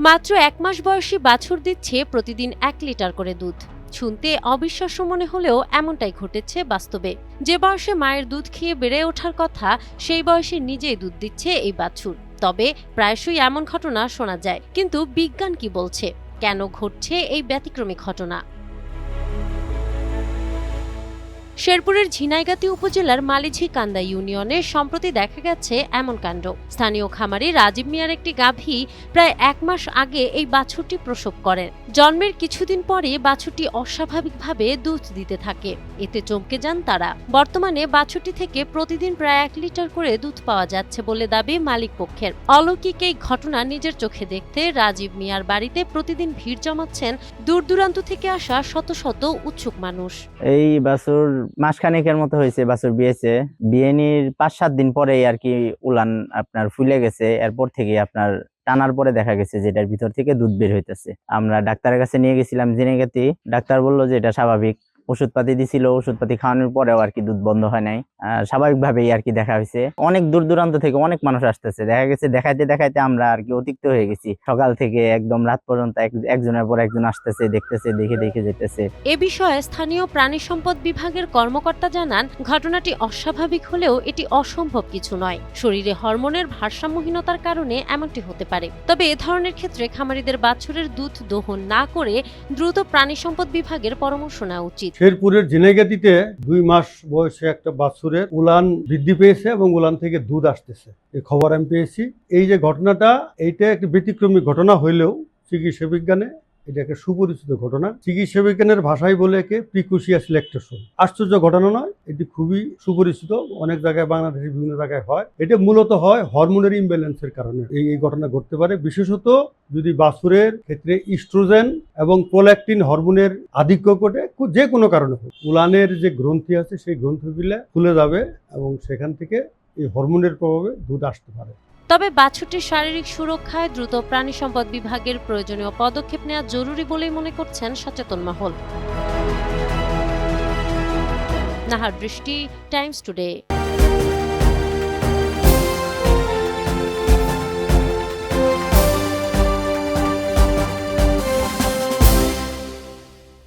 মাত্র 1 মাস বয়সী বাছুর দিচ্ছে প্রতিদিন 1 লিটার করে দুধ। শুনতে অবিশ্বাস্য মনে হলেও এমনটাই ঘটেছে বাস্তবে। যে বয়সে মায়ের দুধ খেয়ে বেড়ে ওঠার কথা, সেই বয়সে নিজেই দুধ দিচ্ছে এই বাছুর। তবে প্রায়শই এমন ঘটনা শোনা যায়, কিন্তু বিজ্ঞান কি বলছে? কেন ঘটছে এই ব্যতিক্রমী ঘটনা? শেরপুরের ঝিনাইগাতি উপজেলার মালিঝিকান্দা ইউনিয়নে সম্প্রতি দেখা গেছে এমন কাণ্ড। স্থানীয় খামারি রাজীব মিয়ার একটি গাভী প্রায় 1 মাস আগে এই বাছুরটি প্রসব করেন। জন্মের কিছুদিন পরে বাছুরটি অস্বাভাবিকভাবে দুধ দিতে থাকে। এতে চমকে যান তারা। বর্তমানে বাছুরটি থেকে প্রতিদিন প্রায় 1 লিটার করে দুধ পাওয়া যাচ্ছে বলে দাবি মালিক পক্ষের। অলৌকিক এই ঘটনা নিজের চোখে দেখতে রাজীব মিয়ার বাড়িতে প্রতিদিন ভিড় জমাচ্ছেন দূর দূরান্ত থেকে আসা শত শত উৎসুক মানুষ। এই বাছুর মাসখানেকের মতো হয়েছে, বাছুর বিয়েনির 5-7 দিন পরেই আর কি উলান আপনার ফুলে গেছে। এরপর থেকে আপনার টানার পরে দেখা গেছে যে এটার ভিতর থেকে দুধ বের হইতেছে। আমরা ডাক্তারের কাছে নিয়ে গেছিলাম ঝিনাইগাতি। ডাক্তার বললো যে এটা স্বাভাবিক। ওষুধপাতি দিছিল, ওষুধপাতি খাওয়ানোর পরেও আর কি দুধ বন্ধ হয় নাই। স্বাভাবিকভাবেই আর কি দেখা হয়েছে। অনেক দূর দূরান্ত থেকে অনেক মানুষ আসতেছে, দেখা গেছে দেখাইতে দেখাইতে আমরা আর কি অতিক্ত হয়ে গেছি। সকাল থেকে একদম রাত পর্যন্ত একজনের পর একজন আসতেছে, দেখতেছে, দেখে যেতেছে। এ বিষয়ে স্থানীয় প্রাণী সম্পদ বিভাগের কর্মকর্তা জানান, ঘটনাটি অস্বাভাবিক হলেও এটি অসম্ভব কিছু নয়। শরীরে হরমোনের ভারসাম্যহীনতার কারণে এমনটি হতে পারে। তবে এ ধরনের ক্ষেত্রে খামারিদের বাছুরের দুধ দহন না করে দ্রুত প্রাণী সম্পদ বিভাগের পরামর্শ নেওয়া উচিত। শেরপুরের ঝিনাইগাতিতে 2 মাস বয়সে একটা বাছুরের উলান বৃদ্ধি পেয়েছে এবং উলান থেকে দুধ আসতেছে, এই খবর আমি পেয়েছি। এই যে ঘটনাটা, এইটা একটা ব্যতিক্রমী ঘটনা হইলেও চিকিৎসা বিজ্ঞানে এটা একটা সুপরিচিত ঘটনা। চিকিৎসা বিজ্ঞানের ভাষায় বলে একে প্রিকুশিয়াস ল্যাকটেশন। আশ্চর্য ঘটনা নয়, এটি খুবই সুপরিচিত। অনেক জায়গায়, বাংলাদেশের বিভিন্ন জায়গায় হয়। এটা মূলত হয় হরমোনের ইমব্যালেন্সের কারণে এই ঘটনা ঘটতে পারে। বিশেষত যদি বাছুরের ক্ষেত্রে ইস্ট্রোজেন এবং প্রোল্যাকটিন হরমোনের আধিক্য ঘটে, যে কোনো কারণে হোক, উলানের যে গ্রন্থি আছে সেই গ্রন্থিগুলো খুলে যাবে এবং সেখান থেকে এই হরমোনের প্রভাবে দুধ আসতে পারে। তবে বাছুরটির শারীরিক সুরক্ষায় দ্রুত প্রাণী সম্পদ বিভাগের প্রয়োজনীয় পদক্ষেপ নেওয়া জরুরি বলেই মনে করছেন সচেতন মহল। নাহার দৃষ্টি, টাইমস টুডে।